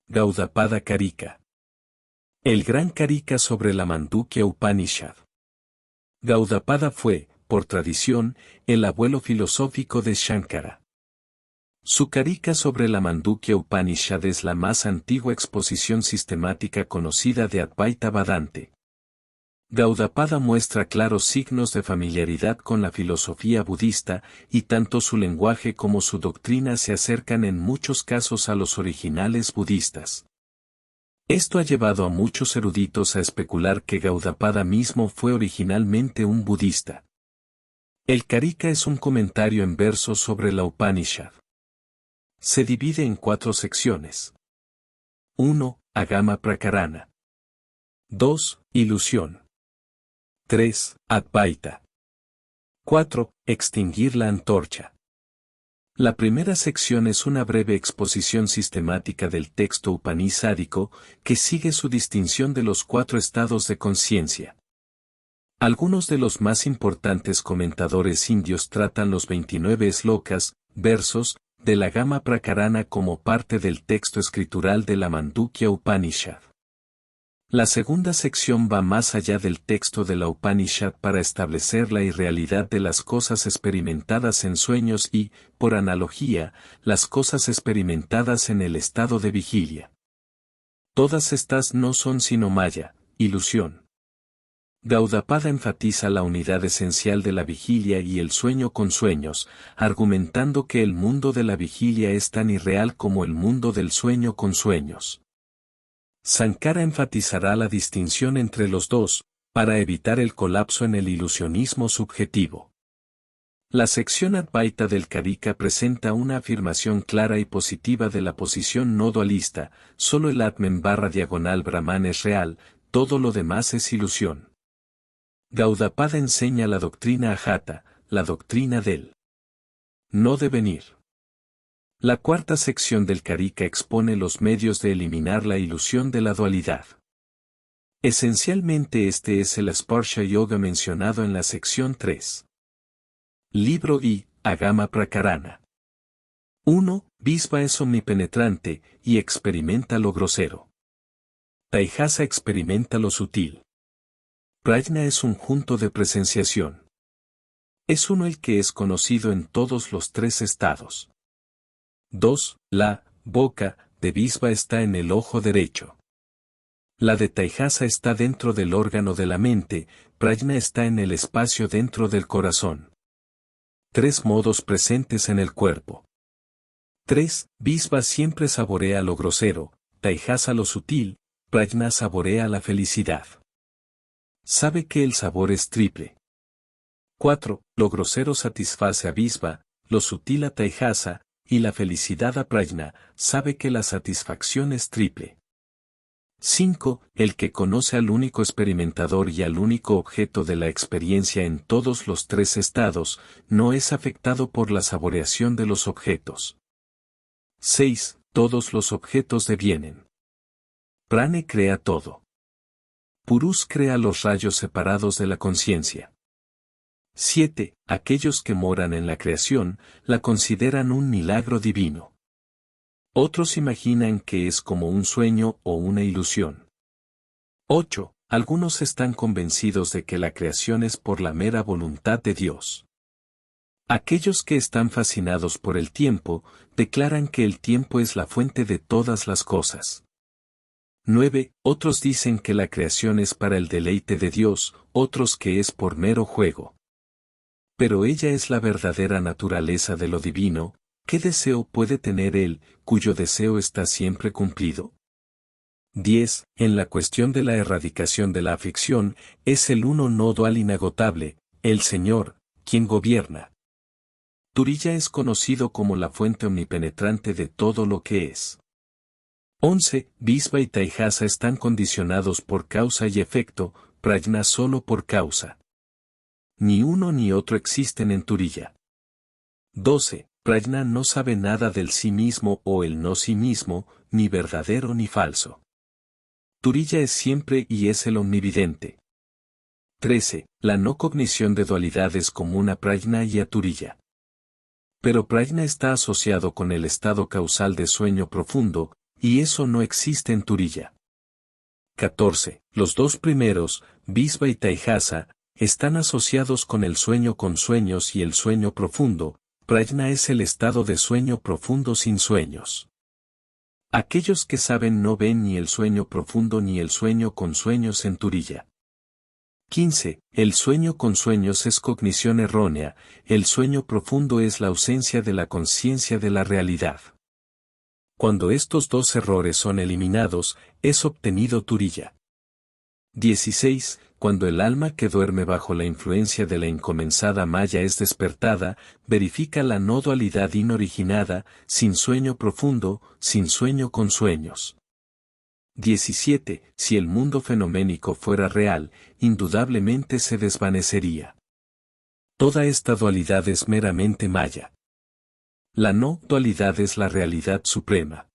Gaudapada Karika. El gran Karika sobre la Mandukya Upanishad. Gaudapada fue, por tradición, el abuelo filosófico de Shankara. Su Karika sobre la Mandukya Upanishad es la más antigua exposición sistemática conocida de Advaita Vedanta. Gaudapada muestra claros signos de familiaridad con la filosofía budista, y tanto su lenguaje como su doctrina se acercan en muchos casos a los originales budistas. Esto ha llevado a muchos eruditos a especular que Gaudapada mismo fue originalmente un budista. El Karika es un comentario en versos sobre la Upanishad. Se divide en 4 secciones. 1. Agama Prakarana. 2. Ilusión. 3. Advaita. 4. Extinguir la antorcha. La primera sección es una breve exposición sistemática del texto upanishádico, que sigue su distinción de los 4 estados de conciencia. Algunos de los más importantes comentadores indios tratan los 29 slokas, versos, de la Agama Prakarana como parte del texto escritural de la Mandukya Upanishad. La segunda sección va más allá del texto de la Upanishad para establecer la irrealidad de las cosas experimentadas en sueños y, por analogía, las cosas experimentadas en el estado de vigilia. Todas estas no son sino maya, ilusión. Gaudapada enfatiza la unidad esencial de la vigilia y el sueño con sueños, argumentando que el mundo de la vigilia es tan irreal como el mundo del sueño con sueños. Sankara enfatizará la distinción entre los dos, para evitar el colapso en el ilusionismo subjetivo. La sección Advaita del Karika presenta una afirmación clara y positiva de la posición no dualista: solo el Atman/Brahman es real, todo lo demás es ilusión. Gaudapada enseña la doctrina Ajata, la doctrina del no devenir. La cuarta sección del Karika expone los medios de eliminar la ilusión de la dualidad. Esencialmente este es el Sparsha Yoga mencionado en la sección 3. Libro I, Agama Prakarana. 1. Visva es omnipenetrante, y experimenta lo grosero. Taijasa experimenta lo sutil. Prajna es un junto de presenciación. Es uno el que es conocido en todos los 3 estados. 2. La boca de Visva está en el ojo derecho. La de Taijasa está dentro del órgano de la mente, Prajna está en el espacio dentro del corazón. 3 modos presentes en el cuerpo. 3. Visva siempre saborea lo grosero, Taijasa lo sutil, Prajna saborea la felicidad. Sabe que el sabor es triple. 4. Lo grosero satisface a Visva, lo sutil a Taijasa, y la felicidad a Prajna, sabe que la satisfacción es triple. 5. El que conoce al único experimentador y al único objeto de la experiencia en todos los 3 estados, no es afectado por la saboreación de los objetos. 6. Todos los objetos devienen. Prane crea todo. Purus crea los rayos separados de la conciencia. 7. Aquellos que moran en la creación, la consideran un milagro divino. Otros imaginan que es como un sueño o una ilusión. 8. Algunos están convencidos de que la creación es por la mera voluntad de Dios. Aquellos que están fascinados por el tiempo, declaran que el tiempo es la fuente de todas las cosas. 9. Otros dicen que la creación es para el deleite de Dios, otros que es por mero juego. Pero ella es la verdadera naturaleza de lo divino. ¿Qué deseo puede tener él, cuyo deseo está siempre cumplido? 10. En la cuestión de la erradicación de la aflicción, es el uno no dual inagotable, el Señor, quien gobierna. Turiya es conocido como la fuente omnipenetrante de todo lo que es. 11. Visva y Taijasa están condicionados por causa y efecto, Prajna solo por causa. Ni uno ni otro existen en Turiya. 12. Prajna no sabe nada del sí mismo o el no sí mismo, ni verdadero ni falso. Turiya es siempre y es el omnividente. 13. La no cognición de dualidad es común a Prajna y a Turiya. Pero Prajna está asociado con el estado causal de sueño profundo, y eso no existe en Turiya. 14. Los dos primeros, Visva y Taihasa, están asociados con el sueño con sueños y el sueño profundo. Prajna es el estado de sueño profundo sin sueños. Aquellos que saben no ven ni el sueño profundo ni el sueño con sueños en Turiya. 15. El sueño con sueños es cognición errónea, el sueño profundo es la ausencia de la conciencia de la realidad. Cuando estos dos errores son eliminados, es obtenido Turiya. 16. Cuando el alma que duerme bajo la influencia de la incomensada maya es despertada, verifica la no dualidad inoriginada, sin sueño profundo, sin sueño con sueños. 17. Si el mundo fenoménico fuera real, indudablemente se desvanecería. Toda esta dualidad es meramente maya. La no dualidad es la realidad suprema.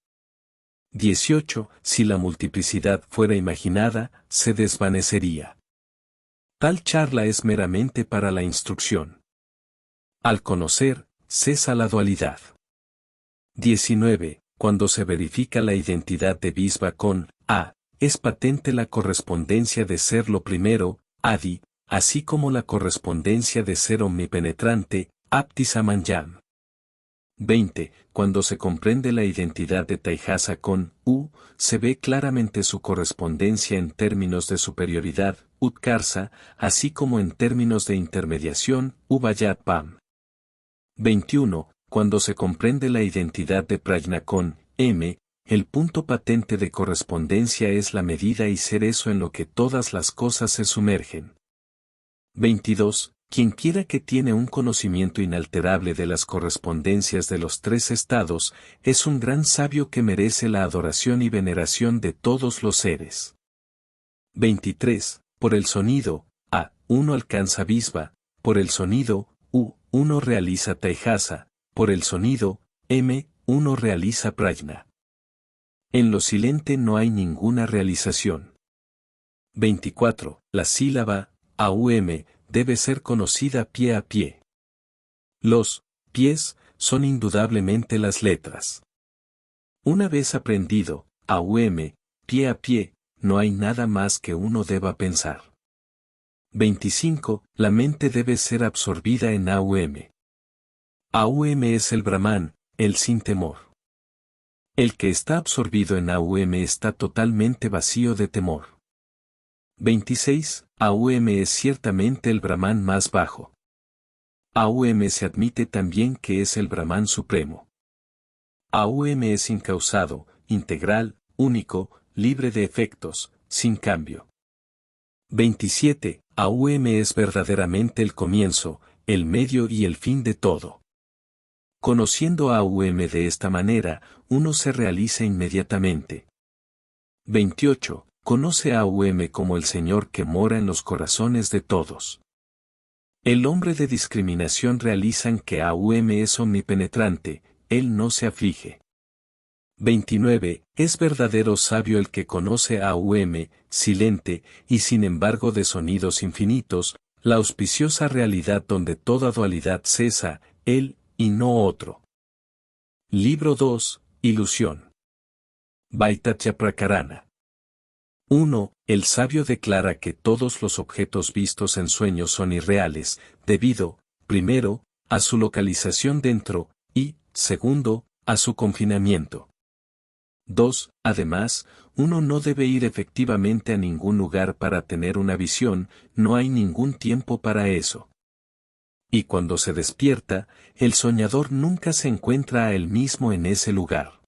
18. Si la multiplicidad fuera imaginada, se desvanecería. Tal charla es meramente para la instrucción. Al conocer, cesa la dualidad. 19. Cuando se verifica la identidad de Visva con A, es patente la correspondencia de ser lo primero, Adi, así como la correspondencia de ser omnipenetrante, Aptisamanyam. 20. Cuando se comprende la identidad de Taihasa con U, se ve claramente su correspondencia en términos de superioridad, Utkarsa, así como en términos de intermediación, Ubayat Pam. 21. Cuando se comprende la identidad de Prajna con M, el punto patente de correspondencia es la medida y ser eso en lo que todas las cosas se sumergen. 22. Quienquiera que tiene un conocimiento inalterable de las correspondencias de los tres estados, es un gran sabio que merece la adoración y veneración de todos los seres. 23. Por el sonido, A, uno alcanza Visva, por el sonido, U, uno realiza Taihasa, por el sonido, M, uno realiza Prajna. En lo silente no hay ninguna realización. 24. La sílaba, AUM, debe ser conocida pie a pie. Los pies son indudablemente las letras. Una vez aprendido, AUM, pie a pie, no hay nada más que uno deba pensar. 25. La mente debe ser absorbida en AUM. AUM es el Brahman, el sin temor. El que está absorbido en AUM está totalmente vacío de temor. 26. AUM es ciertamente el Brahman más bajo. AUM se admite también que es el Brahman supremo. AUM es incausado, integral, único, libre de efectos, sin cambio. 27. AUM es verdaderamente el comienzo, el medio y el fin de todo. Conociendo a AUM de esta manera, uno se realiza inmediatamente. 28. Conoce a AUM como el Señor que mora en los corazones de todos. El hombre de discriminación realizan que AUM es omnipenetrante, él no se aflige. 29. Es verdadero sabio el que conoce a AUM, silente, y sin embargo de sonidos infinitos, la auspiciosa realidad donde toda dualidad cesa, él, y no otro. Libro 2, Ilusión. Vaitacya Prakarana. 1. El sabio declara que todos los objetos vistos en sueños son irreales, debido, primero, a su localización dentro, y, segundo, a su confinamiento. 2. Además, uno no debe ir efectivamente a ningún lugar para tener una visión, no hay ningún tiempo para eso. Y cuando se despierta, el soñador nunca se encuentra a él mismo en ese lugar.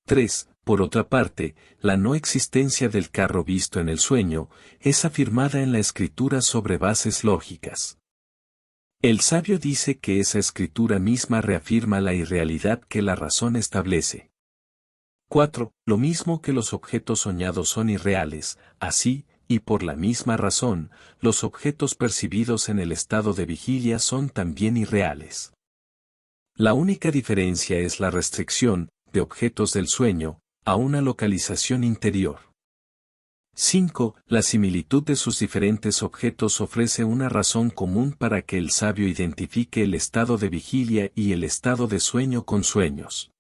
3. Por otra parte, la no existencia del carro visto en el sueño, es afirmada en la escritura sobre bases lógicas. El sabio dice que esa escritura misma reafirma la irrealidad que la razón establece. 4. Lo mismo que los objetos soñados son irreales, así, y por la misma razón, los objetos percibidos en el estado de vigilia son también irreales. La única diferencia es la restricción, de objetos del sueño, a una localización interior. 5. La similitud de sus diferentes objetos ofrece una razón común para que el sabio identifique el estado de vigilia y el estado de sueño con sueños.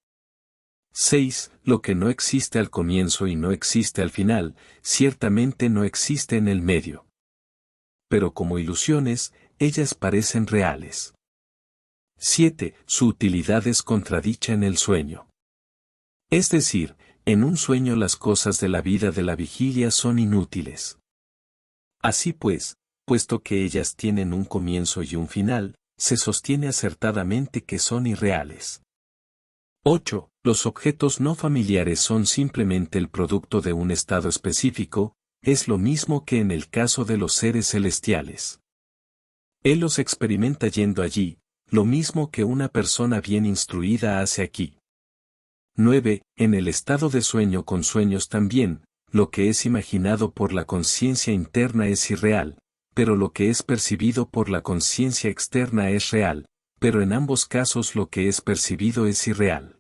6. Lo que no existe al comienzo y no existe al final, ciertamente no existe en el medio. Pero como ilusiones, ellas parecen reales. 7. Su utilidad es contradicha en el sueño. Es decir, en un sueño las cosas de la vida de la vigilia son inútiles. Así pues, puesto que ellas tienen un comienzo y un final, se sostiene acertadamente que son irreales. 8. Los objetos no familiares son simplemente el producto de un estado específico, es lo mismo que en el caso de los seres celestiales. Él los experimenta yendo allí, lo mismo que una persona bien instruida hace aquí. 9. En el estado de sueño con sueños también, lo que es imaginado por la conciencia interna es irreal, pero lo que es percibido por la conciencia externa es real, pero en ambos casos lo que es percibido es irreal.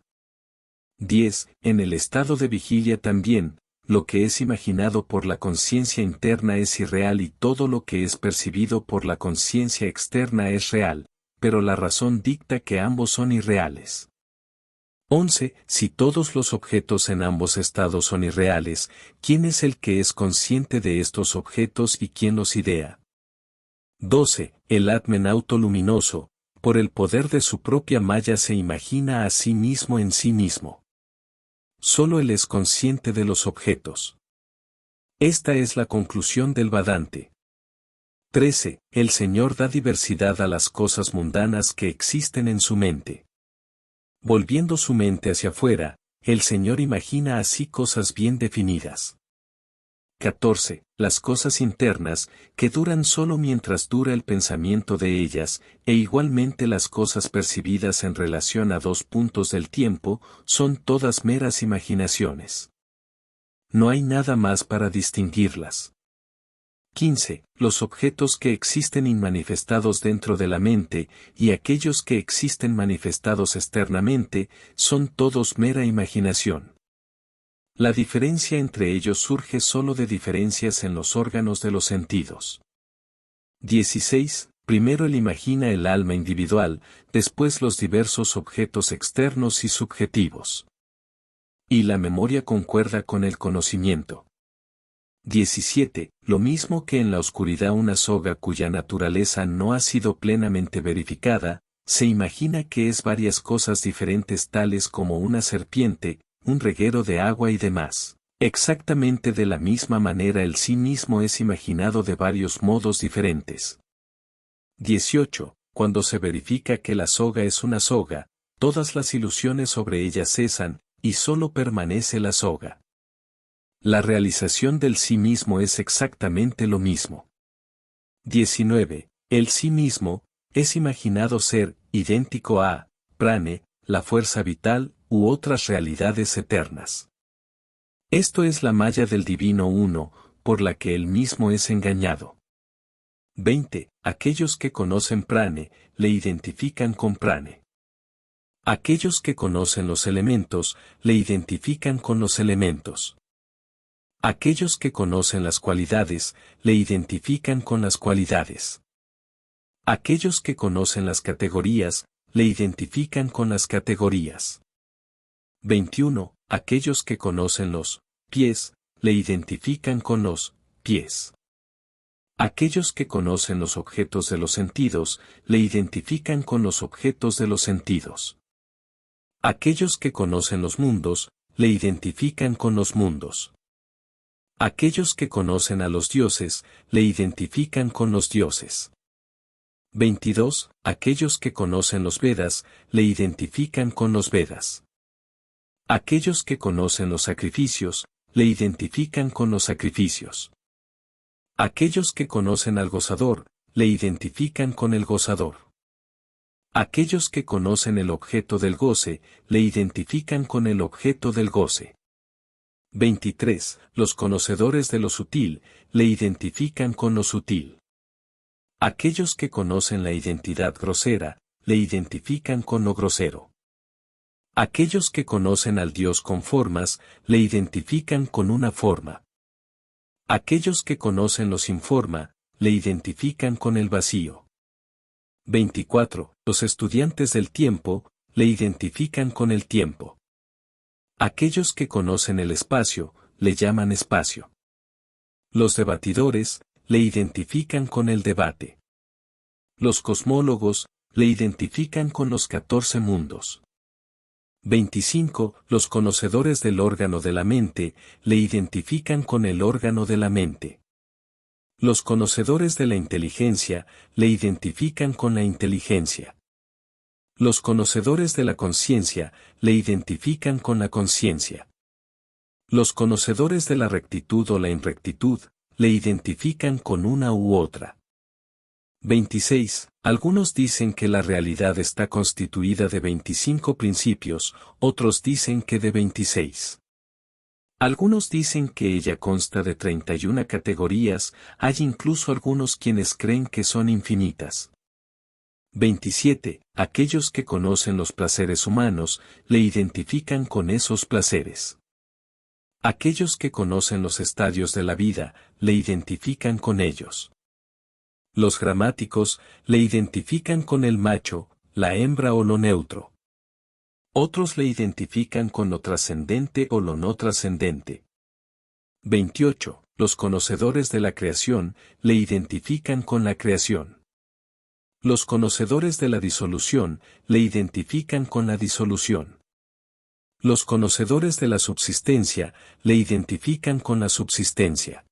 10. En el estado de vigilia también, lo que es imaginado por la conciencia interna es irreal y todo lo que es percibido por la conciencia externa es real, pero la razón dicta que ambos son irreales. 11. Si todos los objetos en ambos estados son irreales, ¿quién es el que es consciente de estos objetos y quién los idea? 12. El Atmen autoluminoso, por el poder de su propia maya se imagina a sí mismo en sí mismo. Solo él es consciente de los objetos. Esta es la conclusión del Vedanta. 13. El Señor da diversidad a las cosas mundanas que existen en su mente. Volviendo su mente hacia afuera, el Señor imagina así cosas bien definidas. 14. Las cosas internas, que duran solo mientras dura el pensamiento de ellas, e igualmente las cosas percibidas en relación a dos puntos del tiempo, son todas meras imaginaciones. No hay nada más para distinguirlas. 15. Los objetos que existen inmanifestados dentro de la mente, y aquellos que existen manifestados externamente, son todos mera imaginación. La diferencia entre ellos surge solo de diferencias en los órganos de los sentidos. 16. Primero él imagina el alma individual, después los diversos objetos externos y subjetivos. Y la memoria concuerda con el conocimiento. 17. Lo mismo que en la oscuridad una soga cuya naturaleza no ha sido plenamente verificada, se imagina que es varias cosas diferentes tales como una serpiente, un reguero de agua y demás. Exactamente de la misma manera el sí mismo es imaginado de varios modos diferentes. 18. Cuando se verifica que la soga es una soga, todas las ilusiones sobre ella cesan, y solo permanece la soga. La realización del sí mismo es exactamente lo mismo. 19. El sí mismo, es imaginado ser, idéntico a, prane, la fuerza vital, u otras realidades eternas. Esto es la malla del Divino Uno, por la que él mismo es engañado. 20. Aquellos que conocen prane, le identifican con prane. Aquellos que conocen los elementos, le identifican con los elementos. Aquellos que conocen las cualidades, le identifican con las cualidades. Aquellos que conocen las categorías, le identifican con las categorías. 21. Aquellos que conocen los pies, le identifican con los pies. Aquellos que conocen los objetos de los sentidos, le identifican con los objetos de los sentidos. Aquellos que conocen los mundos, le identifican con los mundos. Aquellos que conocen a los dioses, le identifican con los dioses. 22. Aquellos que conocen los Vedas, le identifican con los Vedas. Aquellos que conocen los sacrificios, le identifican con los sacrificios. Aquellos que conocen al gozador, le identifican con el gozador. Aquellos que conocen el objeto del goce, le identifican con el objeto del goce. 23. Los conocedores de lo sutil, le identifican con lo sutil. Aquellos que conocen la identidad grosera, le identifican con lo grosero. Aquellos que conocen al Dios con formas, le identifican con una forma. Aquellos que conocen lo sin forma, le identifican con el vacío. 24. Los estudiantes del tiempo, le identifican con el tiempo. Aquellos que conocen el espacio, le llaman espacio. Los debatidores, le identifican con el debate. Los cosmólogos, le identifican con los 14 mundos. 25. Los conocedores del órgano de la mente, le identifican con el órgano de la mente. Los conocedores de la inteligencia, le identifican con la inteligencia. Los conocedores de la conciencia, le identifican con la conciencia. Los conocedores de la rectitud o la inrectitud, le identifican con una u otra. 26. Algunos dicen que la realidad está constituida de 25 principios, otros dicen que de 26. Algunos dicen que ella consta de 31 categorías, hay incluso algunos quienes creen que son infinitas. 27. Aquellos que conocen los placeres humanos, le identifican con esos placeres. Aquellos que conocen los estadios de la vida, le identifican con ellos. Los gramáticos, le identifican con el macho, la hembra o lo neutro. Otros le identifican con lo trascendente o lo no trascendente. 28. Los conocedores de la creación, le identifican con la creación. Los conocedores de la disolución, le identifican con la disolución. Los conocedores de la subsistencia, le identifican con la subsistencia.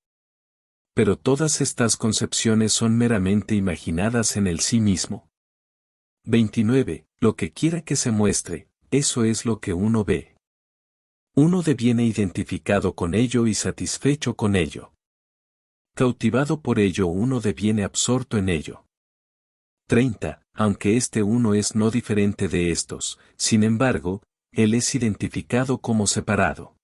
Pero todas estas concepciones son meramente imaginadas en el sí mismo. 29. Lo que quiera que se muestre, eso es lo que uno ve. Uno deviene identificado con ello y satisfecho con ello. Cautivado por ello uno deviene absorto en ello. 30. Aunque este uno es no diferente de estos, sin embargo, él es identificado como separado.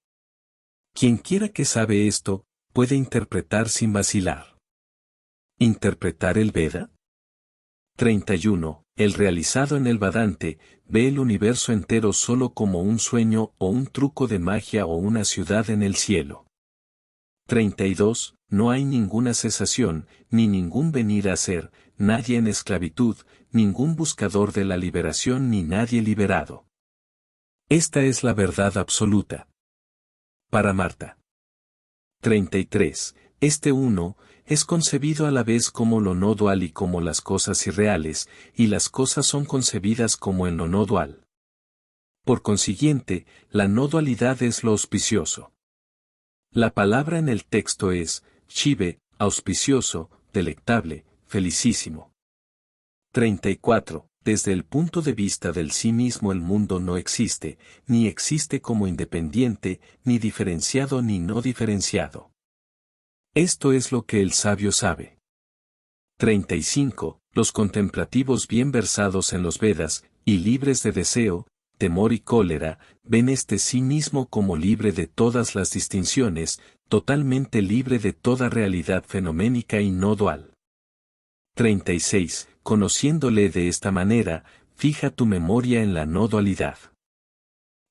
Quien quiera que sabe esto, puede interpretar sin vacilar. ¿Interpretar el Veda? 31. El realizado en el Vedante, ve el universo entero solo como un sueño o un truco de magia o una ciudad en el cielo. 32. No hay ninguna cesación, ni ningún venir a ser, nadie en esclavitud, ningún buscador de la liberación ni nadie liberado. Esta es la verdad absoluta. Para Marta. 33. Este uno, es concebido a la vez como lo no dual y como las cosas irreales, y las cosas son concebidas como en lo no dual. Por consiguiente, la no dualidad es lo auspicioso. La palabra en el texto es, shive, auspicioso, delectable, felicísimo. 34. Desde el punto de vista del sí mismo el mundo no existe, ni existe como independiente, ni diferenciado ni no diferenciado. Esto es lo que el sabio sabe. 35. Los contemplativos bien versados en los Vedas, y libres de deseo, temor y cólera, ven este sí mismo como libre de todas las distinciones, totalmente libre de toda realidad fenoménica y no dual. 36. Conociéndole de esta manera, fija tu memoria en la no dualidad.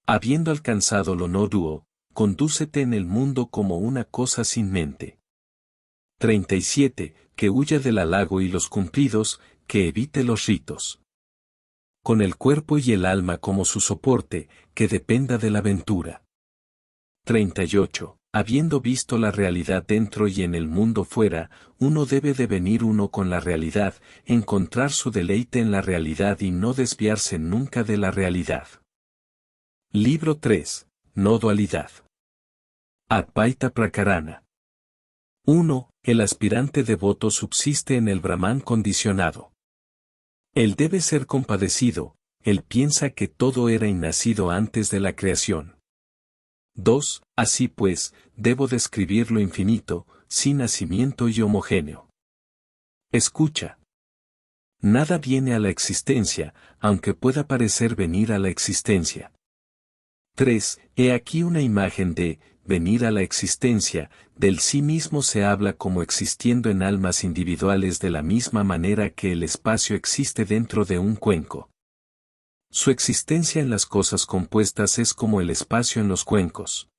Habiendo alcanzado lo no duo, condúcete en el mundo como una cosa sin mente. 37. Que huya del halago y los cumplidos, que evite los ritos. Con el cuerpo y el alma como su soporte, que dependa de la aventura. 38. Habiendo visto la realidad dentro y en el mundo fuera, uno debe devenir uno con la realidad, encontrar su deleite en la realidad y no desviarse nunca de la realidad. Libro 3. No dualidad. Advaita Prakarana. 1. El aspirante devoto subsiste en el Brahman condicionado. Él debe ser compadecido, él piensa que todo era innacido antes de la creación. 2. Así pues, debo describir lo infinito, sin nacimiento y homogéneo. Escucha. Nada viene a la existencia, aunque pueda parecer venir a la existencia. 3. He aquí una imagen de, venir a la existencia, del sí mismo se habla como existiendo en almas individuales de la misma manera que el espacio existe dentro de un cuenco. Su existencia en las cosas compuestas es como el espacio en los cuencos.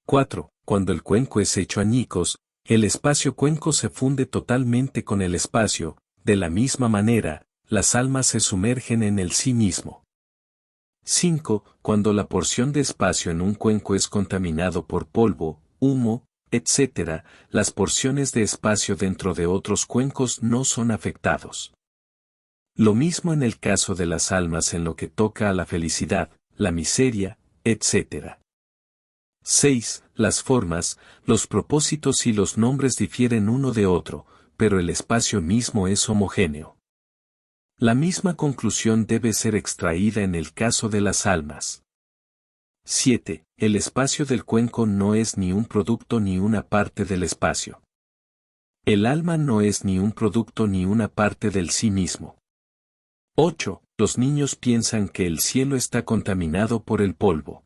4. Cuando el cuenco es hecho añicos, el espacio cuenco se funde totalmente con el espacio, de la misma manera, las almas se sumergen en el sí mismo. 5. Cuando la porción de espacio en un cuenco es contaminado por polvo, humo, etc., las porciones de espacio dentro de otros cuencos no son afectados. Lo mismo en el caso de las almas en lo que toca a la felicidad, la miseria, etc. 6. Las formas, los propósitos y los nombres difieren uno de otro, pero el espacio mismo es homogéneo. La misma conclusión debe ser extraída en el caso de las almas. 7. El espacio del cuenco no es ni un producto ni una parte del espacio. El alma no es ni un producto ni una parte del sí mismo. 8. Los niños piensan que el cielo está contaminado por el polvo.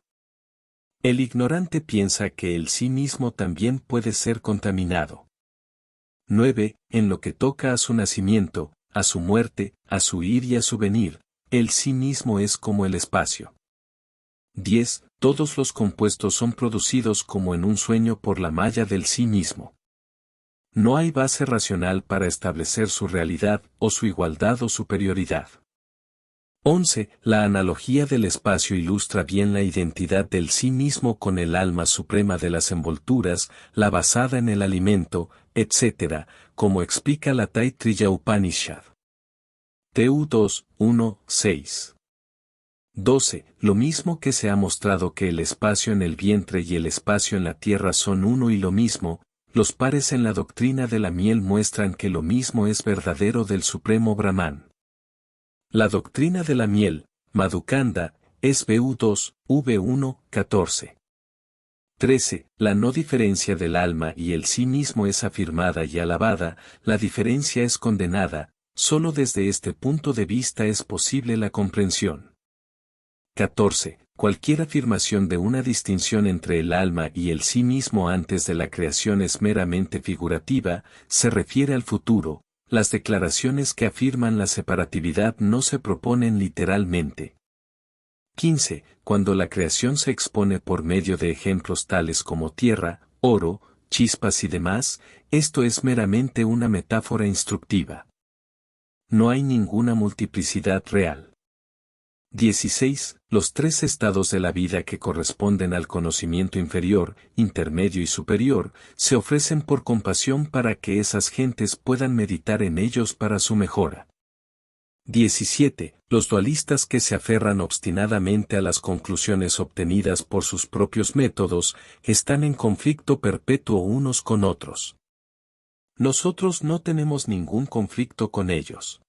El ignorante piensa que el sí mismo también puede ser contaminado. 9. En lo que toca a su nacimiento, a su muerte, a su ir y a su venir, el sí mismo es como el espacio. 10. Todos los compuestos son producidos como en un sueño por la malla del sí mismo. No hay base racional para establecer su realidad o su igualdad o superioridad. 11. La analogía del espacio ilustra bien la identidad del sí mismo con el alma suprema de las envolturas, la basada en el alimento, etc., como explica la Taittiriya Upanishad. TU 2, 1, 6. 12. Lo mismo que se ha mostrado que el espacio en el vientre y el espacio en la tierra son uno y lo mismo, los pares en la doctrina de la miel muestran que lo mismo es verdadero del Supremo Brahman. La doctrina de la miel, Madhukanda, es BU2, V1, 14. 13. La no diferencia del alma y el sí mismo es afirmada y alabada, la diferencia es condenada, solo desde este punto de vista es posible la comprensión. 14. Cualquier afirmación de una distinción entre el alma y el sí mismo antes de la creación es meramente figurativa, se refiere al futuro. Las declaraciones que afirman la separatividad no se proponen literalmente. 15. Cuando la creación se expone por medio de ejemplos tales como tierra, oro, chispas y demás, esto es meramente una metáfora instructiva. No hay ninguna multiplicidad real. 16. Los tres estados de la vida que corresponden al conocimiento inferior, intermedio y superior, se ofrecen por compasión para que esas gentes puedan meditar en ellos para su mejora. 17. Los dualistas que se aferran obstinadamente a las conclusiones obtenidas por sus propios métodos, están en conflicto perpetuo unos con otros. Nosotros no tenemos ningún conflicto con ellos.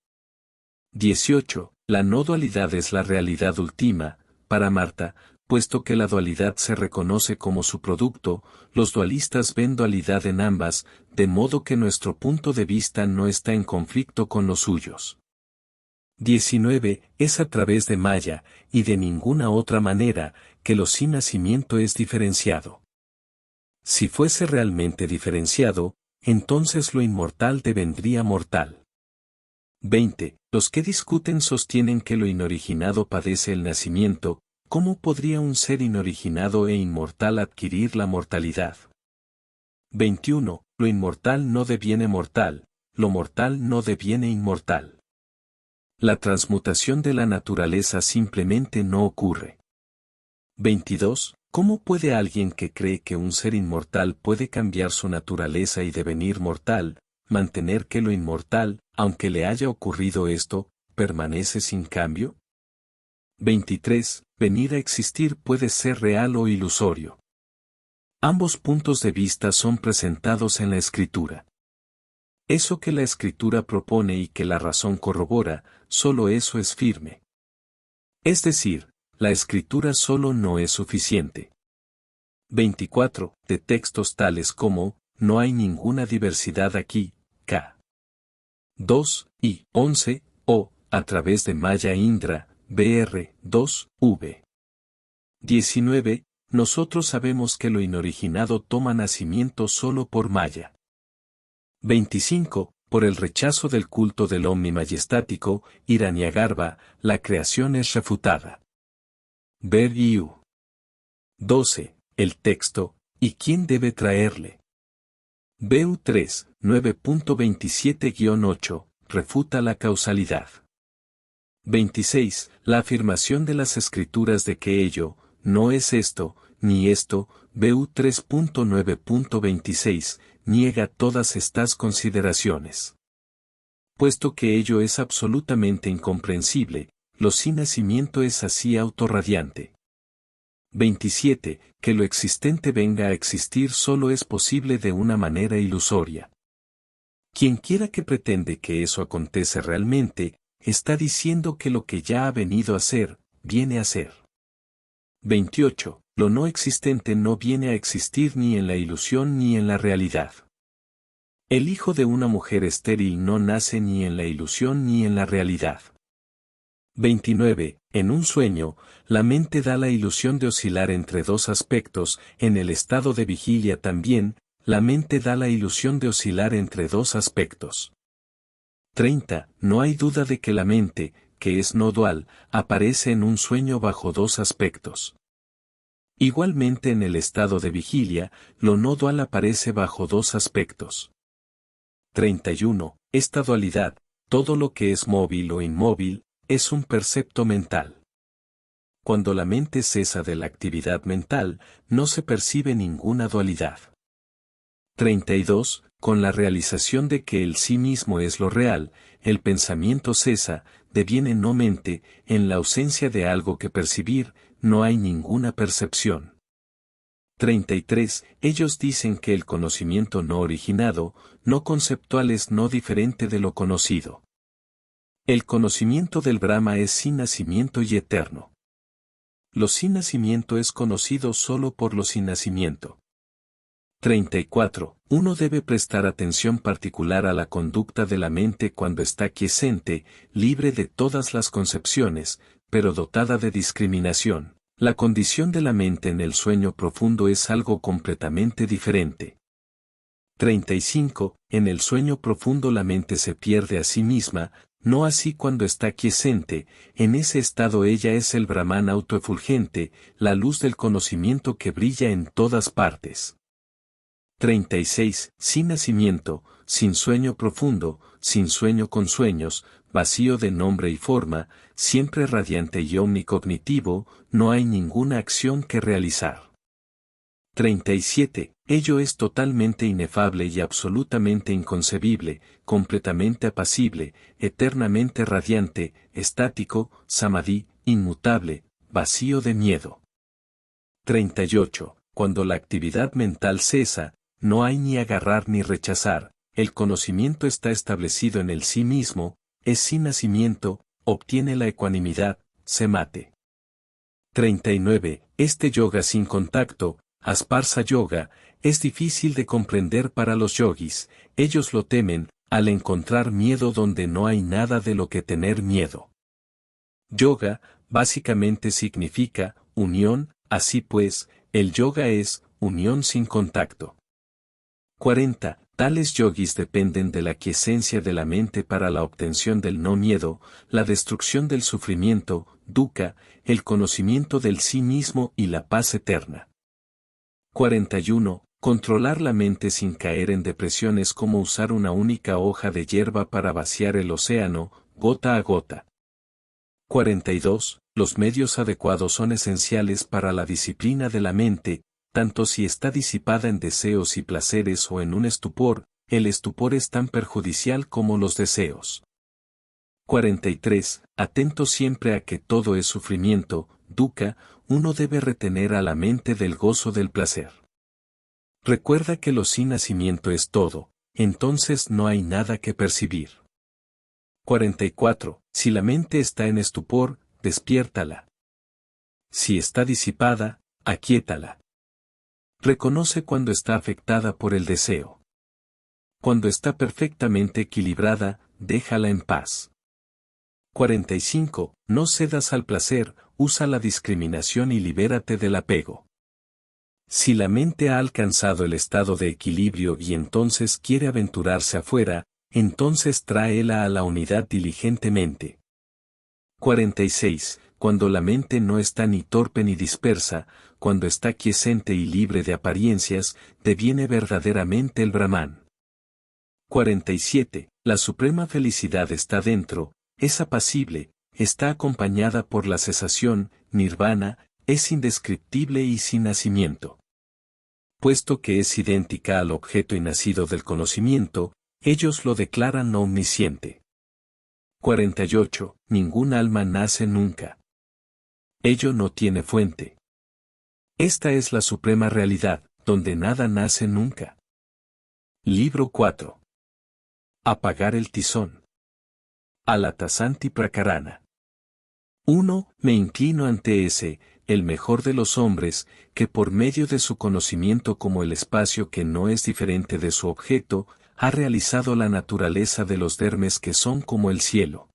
18. La no dualidad es la realidad última, para Marta, puesto que la dualidad se reconoce como su producto, los dualistas ven dualidad en ambas, de modo que nuestro punto de vista no está en conflicto con los suyos. 19. Es a través de Maya, y de ninguna otra manera, que lo sin nacimiento es diferenciado. Si fuese realmente diferenciado, entonces lo inmortal devendría mortal. 20. Los que discuten sostienen que lo inoriginado padece el nacimiento. ¿Cómo podría un ser inoriginado e inmortal adquirir la mortalidad? 21. Lo inmortal no deviene mortal, lo mortal no deviene inmortal. La transmutación de la naturaleza simplemente no ocurre. 22. ¿Cómo puede alguien que cree que un ser inmortal puede cambiar su naturaleza y devenir mortal, mantener que lo inmortal, aunque le haya ocurrido esto, permanece sin cambio? 23. Venir a existir puede ser real o ilusorio. Ambos puntos de vista son presentados en la escritura. Eso que la escritura propone y que la razón corrobora, solo eso es firme. Es decir, la escritura solo no es suficiente. 24. De textos tales como, no hay ninguna diversidad aquí, k. 2, y 11, o, a través de Maya Indra, br. 2, v. 19. Nosotros sabemos que lo inoriginado toma nacimiento solo por Maya. 25. Por el rechazo del culto del omnimajestático, Hiranyagarbha, la creación es refutada. Ver Iu. 12. El texto, ¿y quién debe traerle? BU 3, 9.27-8, refuta la causalidad. 26. La afirmación de las Escrituras de que ello, no es esto, ni esto, BU 3.9.26, niega todas estas consideraciones. Puesto que ello es absolutamente incomprensible, lo sin nacimiento es así autorradiante. 27. Que lo existente venga a existir solo es posible de una manera ilusoria. Quienquiera que pretende que eso acontece realmente, está diciendo que lo que ya ha venido a ser, viene a ser. 28. Lo no existente no viene a existir ni en la ilusión ni en la realidad. El hijo de una mujer estéril no nace ni en la ilusión ni en la realidad. 29. En un sueño, la mente da la ilusión de oscilar entre dos aspectos, en el estado de vigilia también, la mente da la ilusión de oscilar entre dos aspectos. 30. No hay duda de que la mente, que es no dual, aparece en un sueño bajo dos aspectos. Igualmente en el estado de vigilia, lo no dual aparece bajo dos aspectos. 31. Esta dualidad, todo lo que es móvil o inmóvil, es un percepto mental. Cuando la mente cesa de la actividad mental, no se percibe ninguna dualidad. 32. Con la realización de que el sí mismo es lo real, el pensamiento cesa, deviene no mente, en la ausencia de algo que percibir, no hay ninguna percepción. 33. Ellos dicen que el conocimiento no originado, no conceptual es no diferente de lo conocido. El conocimiento del Brahma es sin nacimiento y eterno. Lo sin nacimiento es conocido solo por lo sin nacimiento. 34. Uno debe prestar atención particular a la conducta de la mente cuando está quiescente, libre de todas las concepciones, pero dotada de discriminación. La condición de la mente en el sueño profundo es algo completamente diferente. 35. En el sueño profundo la mente se pierde a sí misma, no así cuando está quiescente, en ese estado ella es el Brahman autoefulgente, la luz del conocimiento que brilla en todas partes. 36. Sin nacimiento, sin sueño profundo, sin sueño con sueños, vacío de nombre y forma, siempre radiante y omnicognitivo, no hay ninguna acción que realizar. 37. Ello es totalmente inefable y absolutamente inconcebible, completamente apacible, eternamente radiante, estático, samadhi, inmutable, vacío de miedo. 38. Cuando la actividad mental cesa, no hay ni agarrar ni rechazar, el conocimiento está establecido en el sí mismo, es sin nacimiento, obtiene la ecuanimidad, se mate. 39. Este yoga sin contacto, Asparsa Yoga, es difícil de comprender para los yogis, ellos lo temen, al encontrar miedo donde no hay nada de lo que tener miedo. Yoga, básicamente significa, unión, así pues, el yoga es, unión sin contacto. 40. Tales yogis dependen de la quiesencia de la mente para la obtención del no miedo, la destrucción del sufrimiento, dukkha, el conocimiento del sí mismo y la paz eterna. 41. Controlar la mente sin caer en depresión es como usar una única hoja de hierba para vaciar el océano, gota a gota. 42. Los medios adecuados son esenciales para la disciplina de la mente, tanto si está disipada en deseos y placeres o en un estupor, el estupor es tan perjudicial como los deseos. 43. Atento siempre a que todo es sufrimiento, dukkha, uno debe retener a la mente del gozo del placer. Recuerda que lo sin nacimiento es todo, entonces no hay nada que percibir. 44. Si la mente está en estupor, despiértala. Si está disipada, aquíétala. Reconoce cuando está afectada por el deseo. Cuando está perfectamente equilibrada, déjala en paz. 45. No cedas al placer, usa la discriminación y libérate del apego. Si la mente ha alcanzado el estado de equilibrio y entonces quiere aventurarse afuera, entonces tráela a la unidad diligentemente. 46. Cuando la mente no está ni torpe ni dispersa, cuando está quiescente y libre de apariencias, deviene verdaderamente el Brahman. 47. La suprema felicidad está dentro, es apacible, está acompañada por la cesación, nirvana, es indescriptible y sin nacimiento. Puesto que es idéntica al objeto innacido del conocimiento, ellos lo declaran no omnisciente. 48. Ningún alma nace nunca. Ello no tiene fuente. Esta es la suprema realidad, donde nada nace nunca. Libro 4. Apagar el tizón. Alatasanti Prakarana. 1. Me inclino ante ese, el mejor de los hombres, que por medio de su conocimiento como el espacio que no es diferente de su objeto, ha realizado la naturaleza de los dermes que son como el cielo.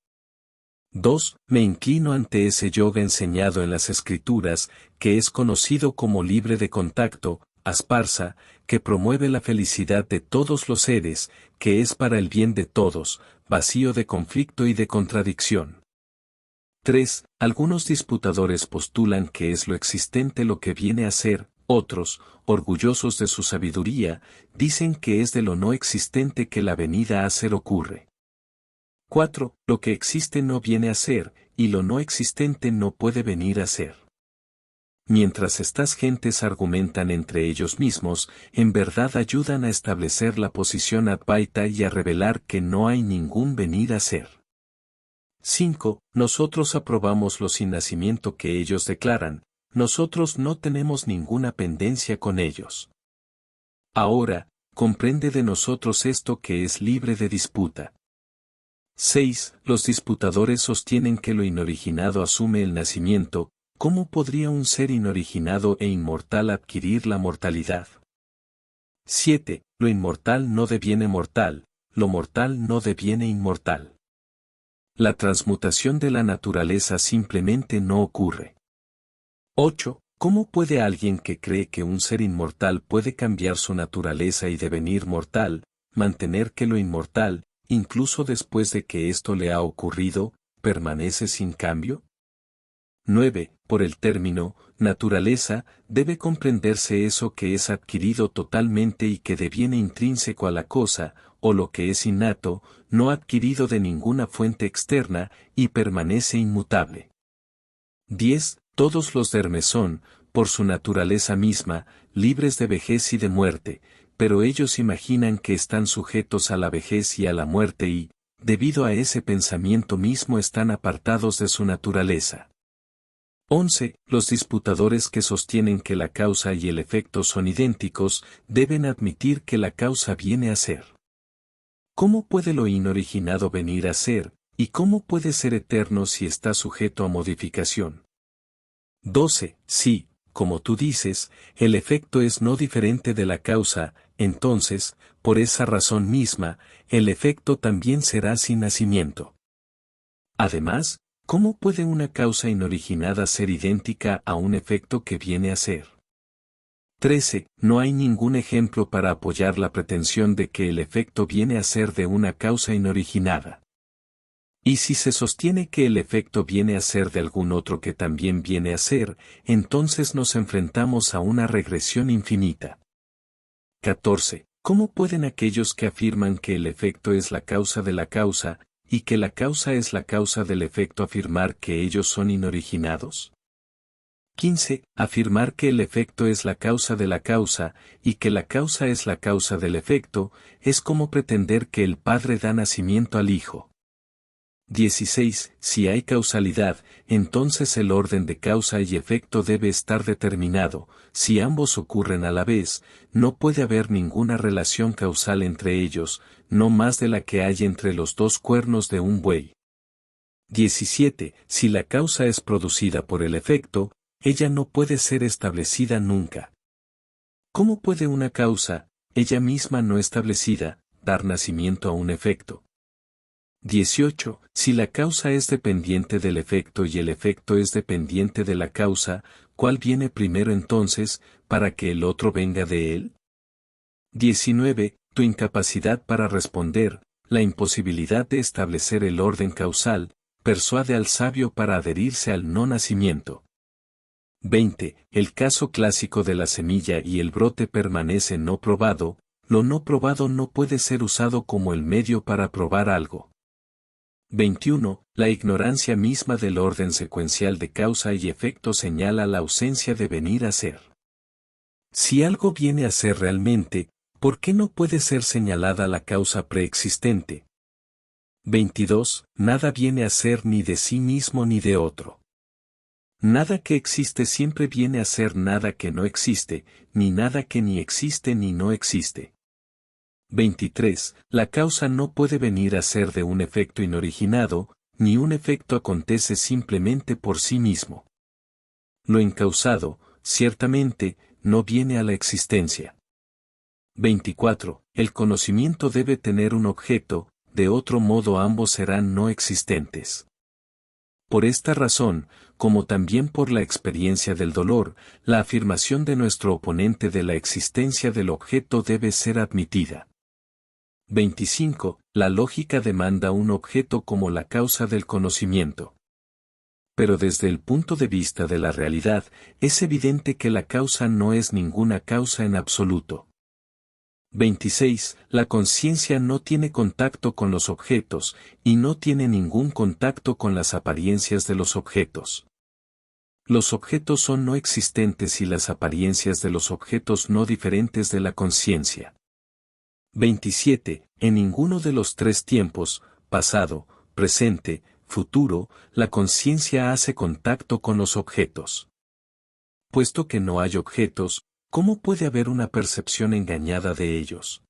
2. Me inclino ante ese yoga enseñado en las escrituras, que es conocido como libre de contacto, asparsa, que promueve la felicidad de todos los seres, que es para el bien de todos, vacío de conflicto y de contradicción. 3. Algunos disputadores postulan que es lo existente lo que viene a ser, otros, orgullosos de su sabiduría, dicen que es de lo no existente que la venida a ser ocurre. 4. Lo que existe no viene a ser, y lo no existente no puede venir a ser. Mientras estas gentes argumentan entre ellos mismos, en verdad ayudan a establecer la posición Advaita y a revelar que no hay ningún venir a ser. 5. Nosotros aprobamos lo sin nacimiento que ellos declaran, nosotros no tenemos ninguna pendencia con ellos. Ahora, comprende de nosotros esto que es libre de disputa. 6. Los disputadores sostienen que lo inoriginado asume el nacimiento. ¿Cómo podría un ser inoriginado e inmortal adquirir la mortalidad? 7. Lo inmortal no deviene mortal, lo mortal no deviene inmortal. La transmutación de la naturaleza simplemente no ocurre. 8. ¿Cómo puede alguien que cree que un ser inmortal puede cambiar su naturaleza y devenir mortal, mantener que lo inmortal, incluso después de que esto le ha ocurrido, permanece sin cambio? 9. Por el término, naturaleza, debe comprenderse eso que es adquirido totalmente y que deviene intrínseco a la cosa, o lo que es innato, no adquirido de ninguna fuente externa, y permanece inmutable. 10. Todos los dermes son, por su naturaleza misma, libres de vejez y de muerte, pero ellos imaginan que están sujetos a la vejez y a la muerte y, debido a ese pensamiento mismo están apartados de su naturaleza. 11. Los disputadores que sostienen que la causa y el efecto son idénticos, deben admitir que la causa viene a ser. ¿Cómo puede lo inoriginado venir a ser, y cómo puede ser eterno si está sujeto a modificación? 12. Sí, como tú dices, el efecto es no diferente de la causa, entonces, por esa razón misma, el efecto también será sin nacimiento. Además, ¿cómo puede una causa inoriginada ser idéntica a un efecto que viene a ser? 13. No hay ningún ejemplo para apoyar la pretensión de que el efecto viene a ser de una causa inoriginada. Y si se sostiene que el efecto viene a ser de algún otro que también viene a ser, entonces nos enfrentamos a una regresión infinita. 14. ¿Cómo pueden aquellos que afirman que el efecto es la causa de la causa, y que la causa es la causa del efecto afirmar que ellos son inoriginados? 15. Afirmar que el efecto es la causa de la causa, y que la causa es la causa del efecto, es como pretender que el Padre da nacimiento al Hijo. 16. Si hay causalidad, entonces el orden de causa y efecto debe estar determinado. Si ambos ocurren a la vez, no puede haber ninguna relación causal entre ellos, no más de la que hay entre los dos cuernos de un buey. 17. Si la causa es producida por el efecto, ella no puede ser establecida nunca. ¿Cómo puede una causa, ella misma no establecida, dar nacimiento a un efecto? 18. Si la causa es dependiente del efecto y el efecto es dependiente de la causa, ¿cuál viene primero entonces, para que el otro venga de él? 19. Tu incapacidad para responder, la imposibilidad de establecer el orden causal, persuade al sabio para adherirse al no nacimiento. 20. El caso clásico de la semilla y el brote permanece no probado, lo no probado no puede ser usado como el medio para probar algo. 21. La ignorancia misma del orden secuencial de causa y efecto señala la ausencia de venir a ser. Si algo viene a ser realmente, ¿por qué no puede ser señalada la causa preexistente? 22. Nada viene a ser ni de sí mismo ni de otro. Nada que existe siempre viene a ser nada que no existe, ni nada que ni existe ni no existe. 23. La causa no puede venir a ser de un efecto inoriginado, ni un efecto acontece simplemente por sí mismo. Lo incausado, ciertamente, no viene a la existencia. 24. El conocimiento debe tener un objeto, de otro modo ambos serán no existentes. Por esta razón, como también por la experiencia del dolor, la afirmación de nuestro oponente de la existencia del objeto debe ser admitida. 25. La lógica demanda un objeto como la causa del conocimiento. Pero desde el punto de vista de la realidad, es evidente que la causa no es ninguna causa en absoluto. 26. La conciencia no tiene contacto con los objetos, y no tiene ningún contacto con las apariencias de los objetos. Los objetos son no existentes y las apariencias de los objetos no diferentes de la conciencia. 27. En ninguno de los tres tiempos, pasado, presente, futuro, la conciencia hace contacto con los objetos. Puesto que no hay objetos, ¿cómo puede haber una percepción engañada de ellos?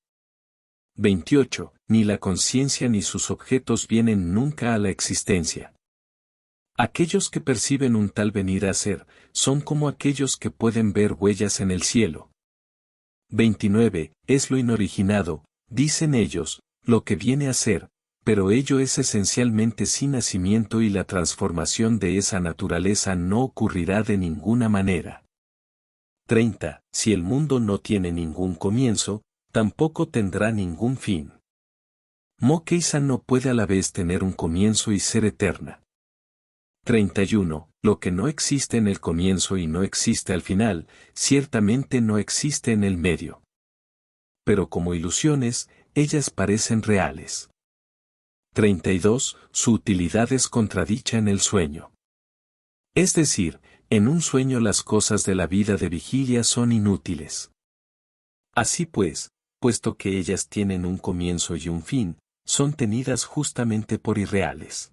28. Ni la conciencia ni sus objetos vienen nunca a la existencia. Aquellos que perciben un tal venir a ser, son como aquellos que pueden ver huellas en el cielo. 29. Es lo inoriginado, dicen ellos, lo que viene a ser, pero ello es esencialmente sin nacimiento y la transformación de esa naturaleza no ocurrirá de ninguna manera. 30. Si el mundo no tiene ningún comienzo, tampoco tendrá ningún fin. Mo-Kei-san no puede a la vez tener un comienzo y ser eterna. 31. Lo que no existe en el comienzo y no existe al final, ciertamente no existe en el medio. Pero como ilusiones, ellas parecen reales. 32. Su utilidad es contradicha en el sueño. Es decir, en un sueño las cosas de la vida de vigilia son inútiles. Así pues, puesto que ellas tienen un comienzo y un fin, son tenidas justamente por irreales.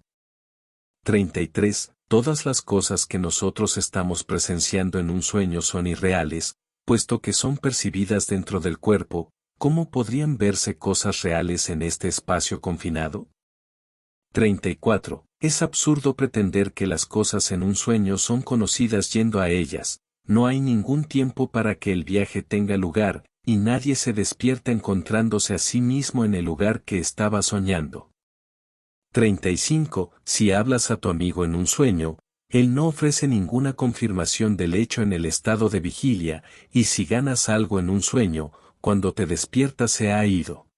33. Todas las cosas que nosotros estamos presenciando en un sueño son irreales, puesto que son percibidas dentro del cuerpo. ¿Cómo podrían verse cosas reales en este espacio confinado? 34. Es absurdo pretender que las cosas en un sueño son conocidas yendo a ellas, no hay ningún tiempo para que el viaje tenga lugar, y nadie se despierta encontrándose a sí mismo en el lugar que estaba soñando. 35. Si hablas a tu amigo en un sueño, él no ofrece ninguna confirmación del hecho en el estado de vigilia, y si ganas algo en un sueño, cuando te despiertas se ha ido.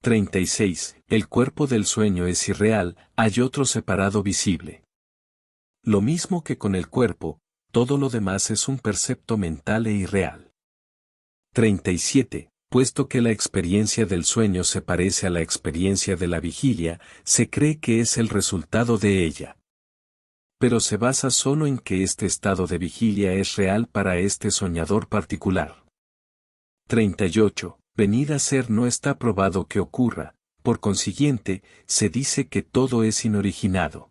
36. El cuerpo del sueño es irreal, hay otro separado visible. Lo mismo que con el cuerpo, todo lo demás es un percepto mental e irreal. 37. Puesto que la experiencia del sueño se parece a la experiencia de la vigilia, se cree que es el resultado de ella. Pero se basa solo en que este estado de vigilia es real para este soñador particular. 38. Venir a ser no está probado que ocurra, por consiguiente, se dice que todo es inoriginado.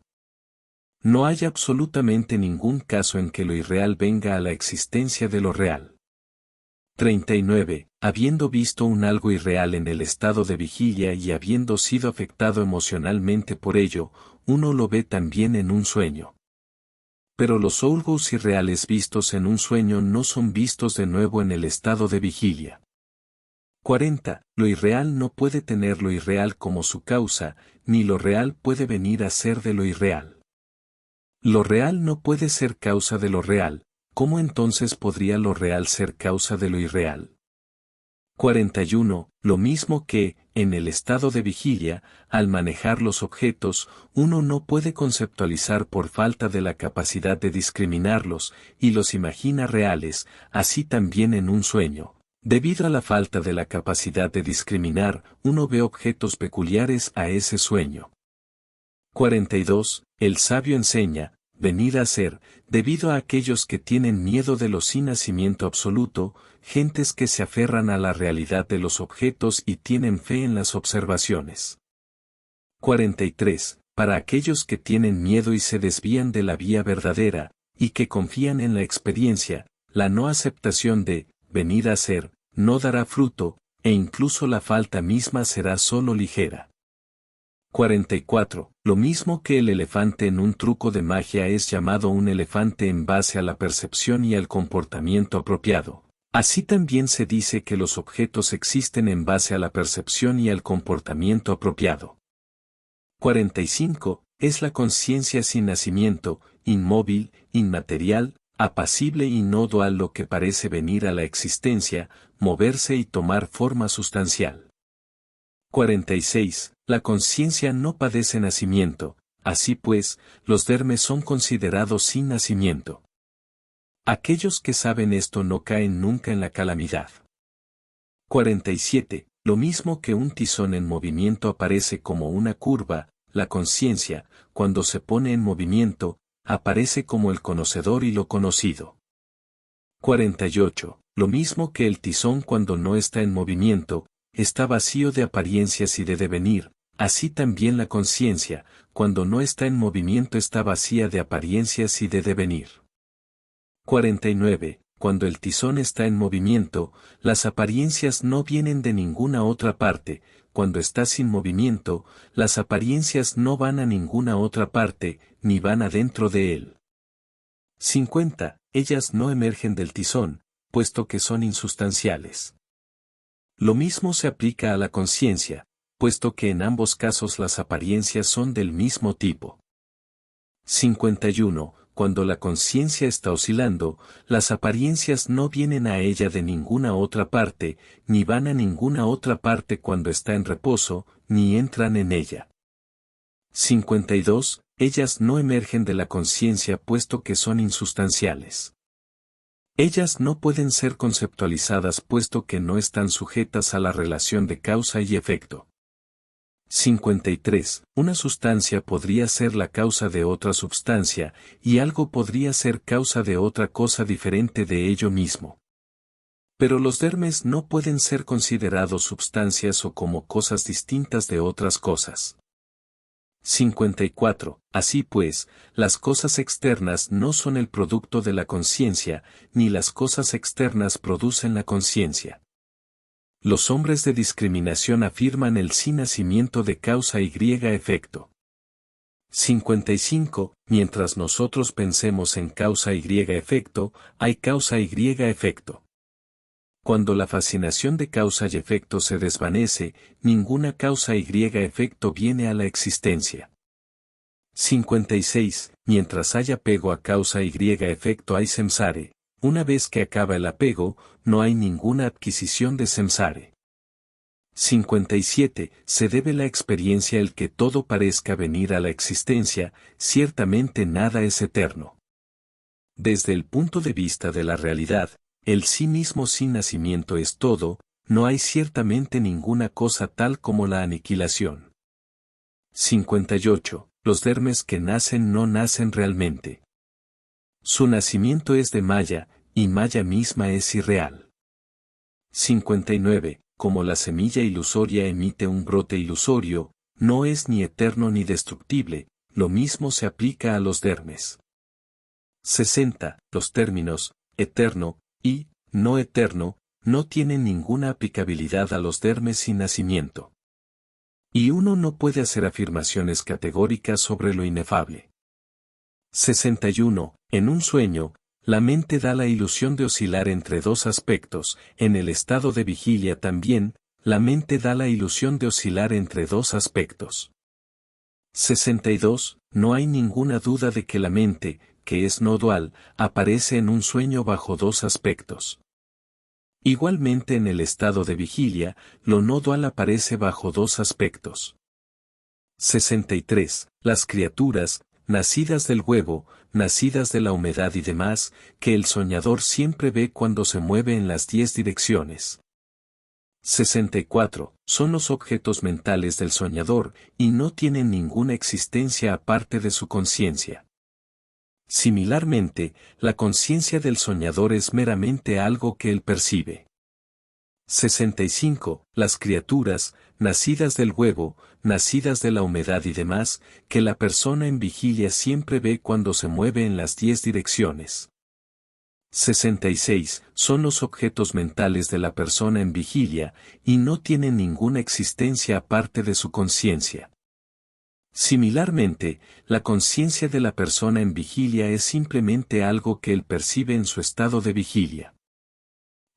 No hay absolutamente ningún caso en que lo irreal venga a la existencia de lo real. 39. Habiendo visto un algo irreal en el estado de vigilia y habiendo sido afectado emocionalmente por ello, uno lo ve también en un sueño. Pero los algos irreales vistos en un sueño no son vistos de nuevo en el estado de vigilia. 40. Lo irreal no puede tener lo irreal como su causa, ni lo real puede venir a ser de lo irreal. Lo real no puede ser causa de lo real, ¿cómo entonces podría lo real ser causa de lo irreal? 41. Lo mismo que, en el estado de vigilia, al manejar los objetos, uno no puede conceptualizar por falta de la capacidad de discriminarlos, y los imagina reales, así también en un sueño. Debido a la falta de la capacidad de discriminar, uno ve objetos peculiares a ese sueño. 42. El sabio enseña, venid a ser, debido a aquellos que tienen miedo de lo sin nacimiento absoluto, gentes que se aferran a la realidad de los objetos y tienen fe en las observaciones. 43. Para aquellos que tienen miedo y se desvían de la vía verdadera, y que confían en la experiencia, la no aceptación de, venid a ser, no dará fruto, e incluso la falta misma será solo ligera. 44. Lo mismo que el elefante en un truco de magia es llamado un elefante en base a la percepción y al comportamiento apropiado. Así también se dice que los objetos existen en base a la percepción y al comportamiento apropiado. 45. Es la conciencia sin nacimiento, inmóvil, inmaterial, apacible y no dual lo que parece venir a la existencia, moverse y tomar forma sustancial. 46. La conciencia no padece nacimiento, así pues, los dermes son considerados sin nacimiento. Aquellos que saben esto no caen nunca en la calamidad. 47. Lo mismo que un tizón en movimiento aparece como una curva, la conciencia, cuando se pone en movimiento, aparece como el conocedor y lo conocido. 48. Lo mismo que el tizón cuando no está en movimiento, está vacío de apariencias y de devenir, así también la conciencia, cuando no está en movimiento está vacía de apariencias y de devenir. 49. Cuando el tizón está en movimiento, las apariencias no vienen de ninguna otra parte, cuando está sin movimiento, las apariencias no van a ninguna otra parte, ni van adentro de él. 50. Ellas no emergen del tizón, puesto que son insustanciales. Lo mismo se aplica a la conciencia, puesto que en ambos casos las apariencias son del mismo tipo. 51. Cuando la conciencia está oscilando, las apariencias no vienen a ella de ninguna otra parte, ni van a ninguna otra parte cuando está en reposo, ni entran en ella. 52. Ellas no emergen de la conciencia puesto que son insustanciales. Ellas no pueden ser conceptualizadas puesto que no están sujetas a la relación de causa y efecto. 53. Una sustancia podría ser la causa de otra substancia, y algo podría ser causa de otra cosa diferente de ello mismo. Pero los dermes no pueden ser considerados substancias o como cosas distintas de otras cosas. 54. Así pues, las cosas externas no son el producto de la conciencia, ni las cosas externas producen la conciencia. Los hombres de discriminación afirman el sin nacimiento de causa y efecto. 55. Mientras nosotros pensemos en causa y efecto, hay causa y efecto. Cuando la fascinación de causa y efecto se desvanece, ninguna causa y efecto viene a la existencia. 56. Mientras haya apego a causa y efecto hay samsara. Una vez que acaba el apego, no hay ninguna adquisición de samsara. 57. Se debe la experiencia el que todo parezca venir a la existencia, ciertamente nada es eterno. Desde el punto de vista de la realidad, el sí mismo sin nacimiento es todo, no hay ciertamente ninguna cosa tal como la aniquilación. 58. Los dermes que nacen no nacen realmente. Su nacimiento es de Maya, y Maya misma es irreal. 59. Como la semilla ilusoria emite un brote ilusorio, no es ni eterno ni destructible, lo mismo se aplica a los dermes. 60. Los términos, eterno, y, no eterno, no tienen ninguna aplicabilidad a los dermes sin nacimiento. Y uno no puede hacer afirmaciones categóricas sobre lo inefable. 61. En un sueño, la mente da la ilusión de oscilar entre dos aspectos, en el estado de vigilia también, la mente da la ilusión de oscilar entre dos aspectos. 62. No hay ninguna duda de que la mente, que es no dual, aparece en un sueño bajo dos aspectos. Igualmente en el estado de vigilia, lo no dual aparece bajo dos aspectos. 63. Las criaturas, nacidas del huevo, nacidas de la humedad y demás, que el soñador siempre ve cuando se mueve en las 10 direcciones. 64. Son los objetos mentales del soñador, y no tienen ninguna existencia aparte de su conciencia. Similarmente, la conciencia del soñador es meramente algo que él percibe. 65. Las criaturas, nacidas del huevo, nacidas de la humedad y demás, que la persona en vigilia siempre ve cuando se mueve en las 10 direcciones. 66. Son los objetos mentales de la persona en vigilia, y no tienen ninguna existencia aparte de su conciencia. Similarmente, la conciencia de la persona en vigilia es simplemente algo que él percibe en su estado de vigilia.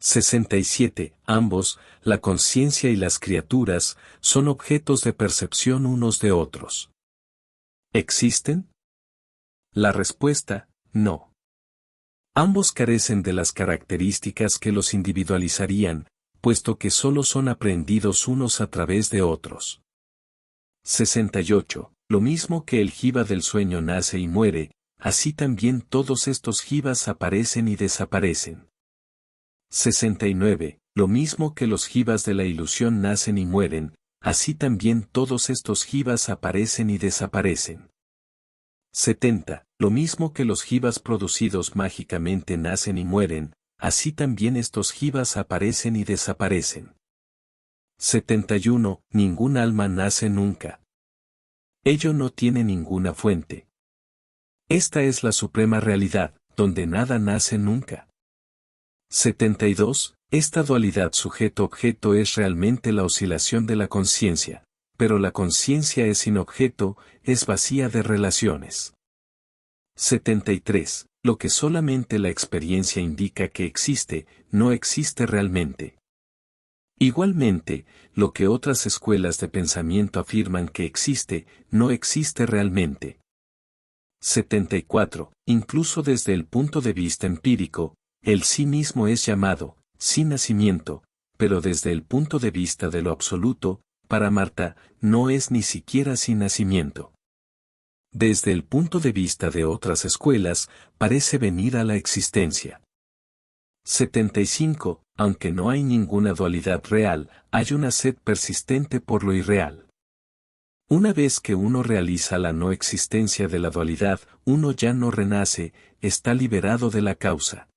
67. Ambos, la conciencia y las criaturas, son objetos de percepción unos de otros. ¿Existen? La respuesta, no. Ambos carecen de las características que los individualizarían, puesto que solo son aprehendidos unos a través de otros. 68. Lo mismo que el jiva del sueño nace y muere, así también todos estos jivas aparecen y desaparecen. 69. Lo mismo que los jivas de la ilusión nacen y mueren, así también todos estos jivas aparecen y desaparecen. 70. Lo mismo que los jivas producidos mágicamente nacen y mueren, así también estos jivas aparecen y desaparecen. 71. Ningún alma nace nunca. Ello no tiene ninguna fuente. Esta es la suprema realidad, donde nada nace nunca. 72. Esta dualidad sujeto-objeto es realmente la oscilación de la conciencia, pero la conciencia es sin objeto, es vacía de relaciones. 73. Lo que solamente la experiencia indica que existe, no existe realmente. Igualmente, lo que otras escuelas de pensamiento afirman que existe, no existe realmente. 74. Incluso desde el punto de vista empírico, el sí mismo es llamado, sin nacimiento, pero desde el punto de vista de lo absoluto, para Marta, no es ni siquiera sin nacimiento. Desde el punto de vista de otras escuelas, parece venir a la existencia. 75. Aunque no hay ninguna dualidad real, hay una sed persistente por lo irreal. Una vez que uno realiza la no existencia de la dualidad, uno ya no renace, está liberado de la causa.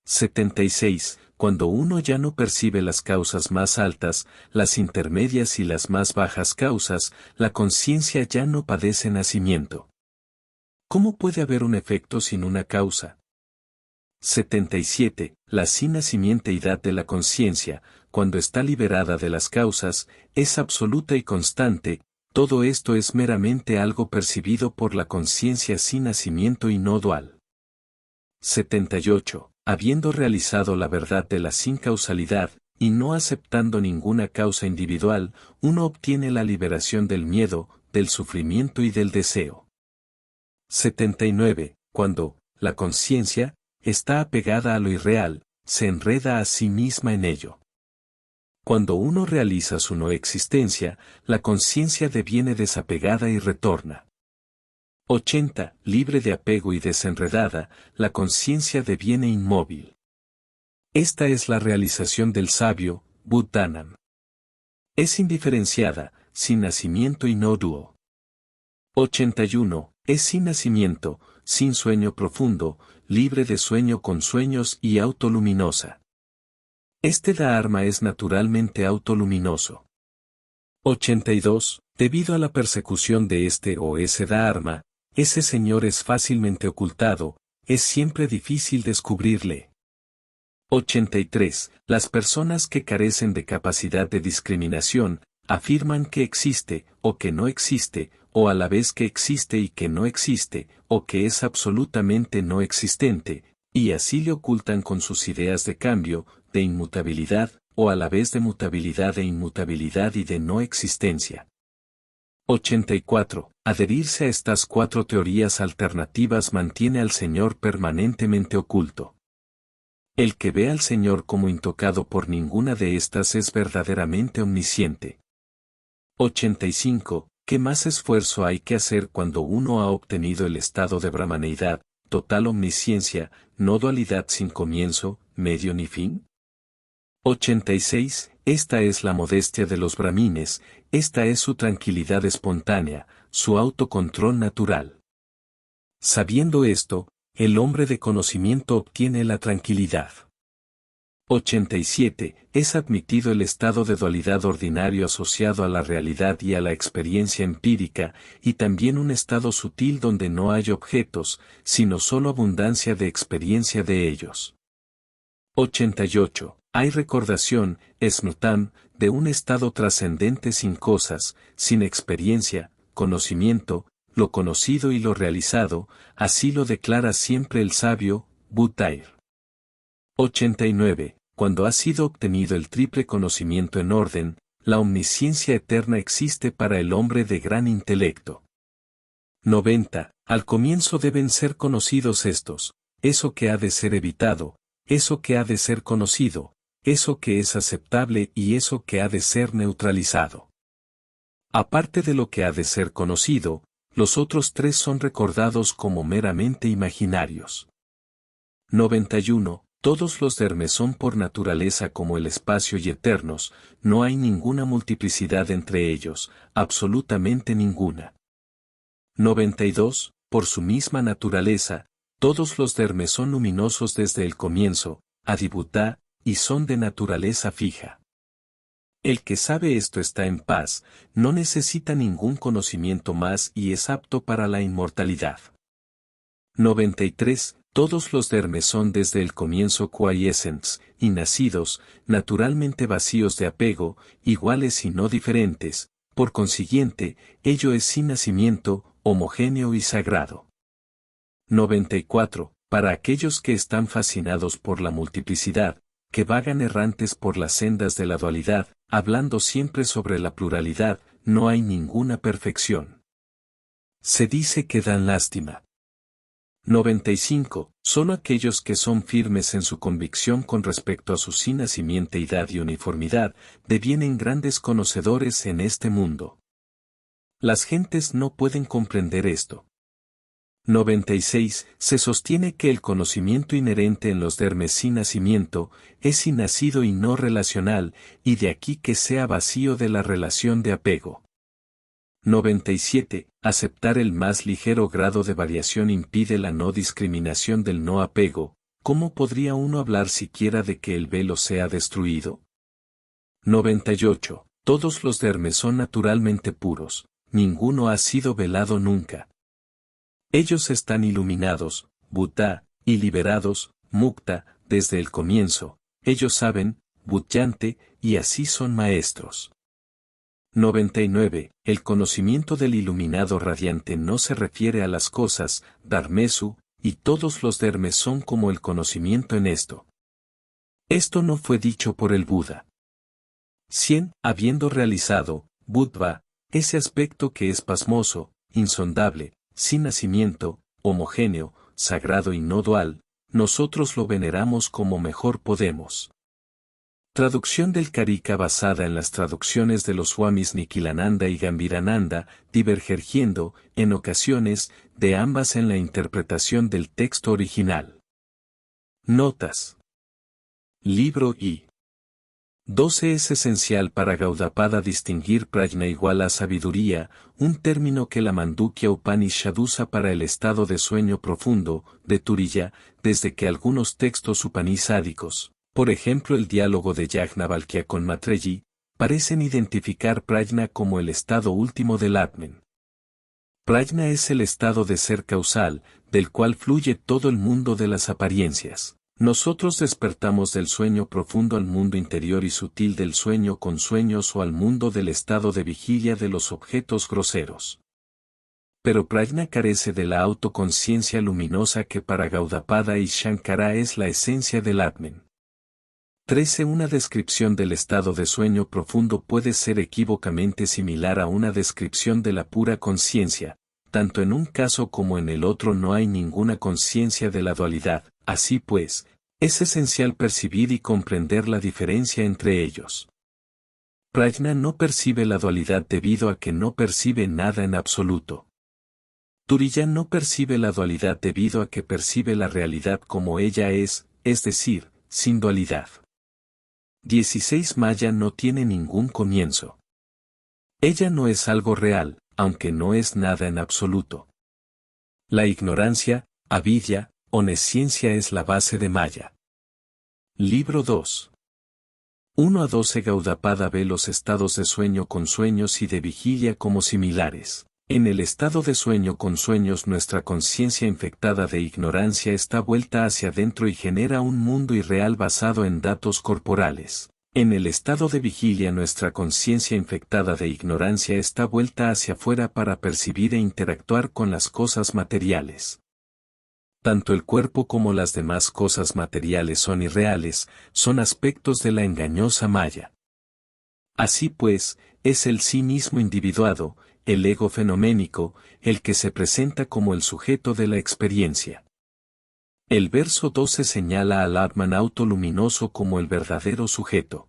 76. Cuando uno ya no percibe las causas más altas, las intermedias y las más bajas causas, la conciencia ya no padece nacimiento. ¿Cómo puede haber un efecto sin una causa? 77. La sin nacimienteidad de la conciencia, cuando está liberada de las causas, es absoluta y constante. Todo esto es meramente algo percibido por la conciencia sin nacimiento y no dual. 78. Habiendo realizado la verdad de la sin causalidad, y no aceptando ninguna causa individual, uno obtiene la liberación del miedo, del sufrimiento y del deseo. 79. Cuando la conciencia está apegada a lo irreal, se enreda a sí misma en ello. Cuando uno realiza su no existencia, la conciencia deviene desapegada y retorna. 80. Libre de apego y desenredada, la conciencia deviene inmóvil. Esta es la realización del sabio, Buddhanam. Es indiferenciada, sin nacimiento y no duo. 81. Es sin nacimiento, sin sueño profundo, libre de sueño con sueños y autoluminosa. Este Dharma es naturalmente autoluminoso. 82. Debido a la persecución de este o ese Dharma, ese señor es fácilmente ocultado, es siempre difícil descubrirle. 83. Las personas que carecen de capacidad de discriminación, afirman que existe, o que no existe, o a la vez que existe y que no existe, o que es absolutamente no existente, y así le ocultan con sus ideas de cambio, de inmutabilidad, o a la vez de mutabilidad e inmutabilidad y de no existencia. 84. Adherirse a estas cuatro teorías alternativas mantiene al Señor permanentemente oculto. El que ve al Señor como intocado por ninguna de estas es verdaderamente omnisciente. 85. ¿Qué más esfuerzo hay que hacer cuando uno ha obtenido el estado de brahmaneidad, total omnisciencia, no dualidad sin comienzo, medio ni fin? 86. Esta es la modestia de los brahmines, esta es su tranquilidad espontánea, su autocontrol natural. Sabiendo esto, el hombre de conocimiento obtiene la tranquilidad. 87. Es admitido el estado de dualidad ordinario asociado a la realidad y a la experiencia empírica, y también un estado sutil donde no hay objetos, sino solo abundancia de experiencia de ellos. 88. Hay recordación, smrutam, de un estado trascendente sin cosas, sin experiencia, conocimiento, lo conocido y lo realizado, así lo declara siempre el sabio, Buddhair. 89. Cuando ha sido obtenido el triple conocimiento en orden, la omnisciencia eterna existe para el hombre de gran intelecto. 90. Al comienzo deben ser conocidos estos, eso que ha de ser evitado, eso que ha de ser conocido, eso que es aceptable y eso que ha de ser neutralizado. Aparte de lo que ha de ser conocido, los otros tres son recordados como meramente imaginarios. 91. Todos los dermes son por naturaleza como el espacio y eternos, no hay ninguna multiplicidad entre ellos, absolutamente ninguna. 92. Por su misma naturaleza, todos los dermes son luminosos desde el comienzo, adibutá, y son de naturaleza fija. El que sabe esto está en paz, no necesita ningún conocimiento más y es apto para la inmortalidad. 93. Todos los dermes son desde el comienzo quiescents, y nacidos, naturalmente vacíos de apego, iguales y no diferentes, por consiguiente, ello es sin nacimiento, homogéneo y sagrado. 94. Para aquellos que están fascinados por la multiplicidad, que vagan errantes por las sendas de la dualidad, hablando siempre sobre la pluralidad, no hay ninguna perfección. Se dice que dan lástima. 95. Solo aquellos que son firmes en su convicción con respecto a su sin nacimienteidad y uniformidad, devienen grandes conocedores en este mundo. Las gentes no pueden comprender esto. 96. Se sostiene que el conocimiento inherente en los dermes sin nacimiento, es innacido y no relacional, y de aquí que sea vacío de la relación de apego. 97. Aceptar el más ligero grado de variación impide la no discriminación del no apego. ¿Cómo podría uno hablar siquiera de que el velo sea destruido? 98. Todos los dermes son naturalmente puros, ninguno ha sido velado nunca. Ellos están iluminados, Buddha, y liberados, Mukta, desde el comienzo, ellos saben, Buddhante, y así son maestros. 99. El conocimiento del iluminado radiante no se refiere a las cosas, Dharmesu, y todos los dermes son como el conocimiento en esto. Esto no fue dicho por el Buda. 100. Habiendo realizado, Buddha, ese aspecto que es pasmoso, insondable, sin nacimiento, homogéneo, sagrado y no dual, nosotros lo veneramos como mejor podemos. Traducción del Karika basada en las traducciones de los Swamis Nikhilananda y Gambhirananda, divergiendo, en ocasiones, de ambas en la interpretación del texto original. Notas. Libro I. 12. Es esencial para Gaudapada distinguir prajna igual a sabiduría, un término que la Mandukya Upanishad usa para el estado de sueño profundo, de Turiya, desde que algunos textos upanishádicos, por ejemplo el diálogo de Yajnavalkya con Maitreyi, parecen identificar prajna como el estado último del Atman. Prajna es el estado de ser causal, del cual fluye todo el mundo de las apariencias. Nosotros despertamos del sueño profundo al mundo interior y sutil del sueño con sueños o al mundo del estado de vigilia de los objetos groseros. Pero prajna carece de la autoconciencia luminosa que para Gaudapada y Shankara es la esencia del Atman. 13. Una descripción del estado de sueño profundo puede ser equívocamente similar a una descripción de la pura conciencia, tanto en un caso como en el otro no hay ninguna conciencia de la dualidad. Así pues, es esencial percibir y comprender la diferencia entre ellos. Prajna no percibe la dualidad debido a que no percibe nada en absoluto. Turiya no percibe la dualidad debido a que percibe la realidad como ella es decir, sin dualidad. 16 Maya no tiene ningún comienzo. Ella no es algo real, aunque no es nada en absoluto. La ignorancia, avidya, o nesciencia es la base de Maya. Libro 2. 1 a 12 Gaudapada ve los estados de sueño con sueños y de vigilia como similares. En el estado de sueño con sueños nuestra conciencia infectada de ignorancia está vuelta hacia adentro y genera un mundo irreal basado en datos corporales. En el estado de vigilia nuestra conciencia infectada de ignorancia está vuelta hacia afuera para percibir e interactuar con las cosas materiales. Tanto el cuerpo como las demás cosas materiales son irreales, son aspectos de la engañosa Maya. Así pues, es el sí mismo individuado, el ego fenoménico, el que se presenta como el sujeto de la experiencia. El verso 12 señala al Atman autoluminoso como el verdadero sujeto.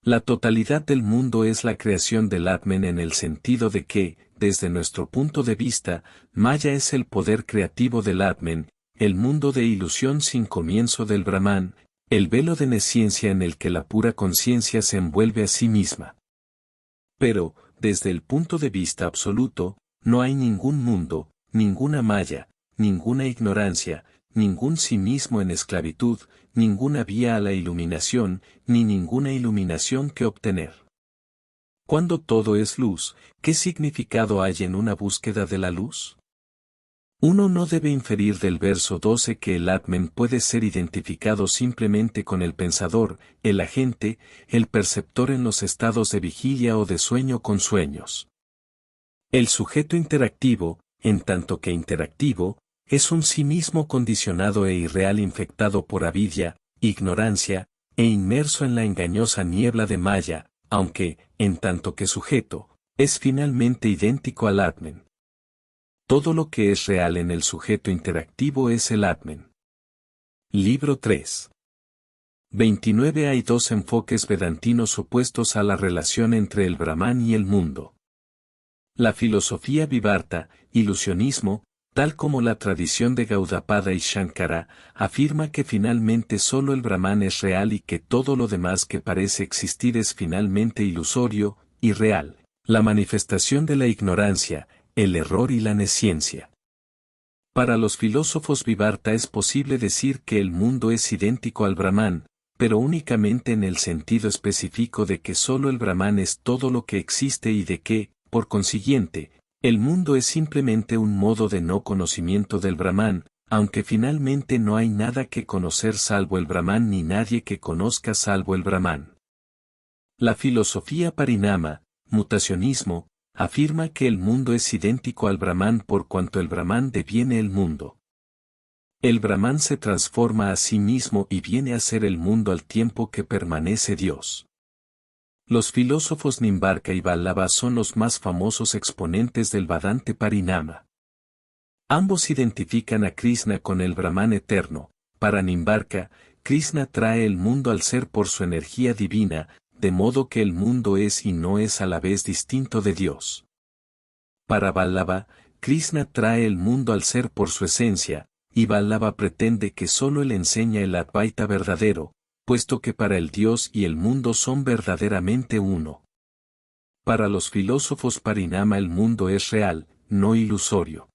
La totalidad del mundo es la creación del Atman en el sentido de que, desde nuestro punto de vista, Maya es el poder creativo del Atman, el mundo de ilusión sin comienzo del Brahman, el velo de nesciencia en el que la pura conciencia se envuelve a sí misma. Pero, desde el punto de vista absoluto, no hay ningún mundo, ninguna Maya, ninguna ignorancia, ningún sí mismo en esclavitud, ninguna vía a la iluminación, ni ninguna iluminación que obtener. Cuando todo es luz, ¿qué significado hay en una búsqueda de la luz? Uno no debe inferir del verso 12 que el Atman puede ser identificado simplemente con el pensador, el agente, el perceptor en los estados de vigilia o de sueño con sueños. El sujeto interactivo, en tanto que interactivo, es un sí mismo condicionado e irreal infectado por avidya, ignorancia, e inmerso en la engañosa niebla de Maya, aunque, en tanto que sujeto, es finalmente idéntico al Atman. Todo lo que es real en el sujeto interactivo es el Atman. Libro 3. 29 Hay dos enfoques vedantinos opuestos a la relación entre el Brahman y el mundo. La filosofía Vivarta, ilusionismo, tal como la tradición de Gaudapada y Shankara, afirma que finalmente solo el Brahman es real y que todo lo demás que parece existir es finalmente ilusorio, irreal, la manifestación de la ignorancia, el error y la nesciencia. Para los filósofos Vivarta es posible decir que el mundo es idéntico al Brahman, pero únicamente en el sentido específico de que solo el Brahman es todo lo que existe y de que, por consiguiente, el mundo es simplemente un modo de no conocimiento del Brahman, aunque finalmente no hay nada que conocer salvo el Brahman ni nadie que conozca salvo el Brahman. La filosofía Parinama, mutacionismo, afirma que el mundo es idéntico al Brahman por cuanto el Brahman deviene el mundo. El Brahman se transforma a sí mismo y viene a ser el mundo al tiempo que permanece Dios. Los filósofos Nimbarka y Vallabha son los más famosos exponentes del Vedanta Parinama. Ambos identifican a Krishna con el Brahman eterno. Para Nimbarka, Krishna trae el mundo al ser por su energía divina, de modo que el mundo es y no es a la vez distinto de Dios. Para Vallabha, Krishna trae el mundo al ser por su esencia, y Vallabha pretende que solo él enseña el Advaita verdadero, puesto que para el Dios y el mundo son verdaderamente uno. Para los filósofos Parinama el mundo es real, no ilusorio.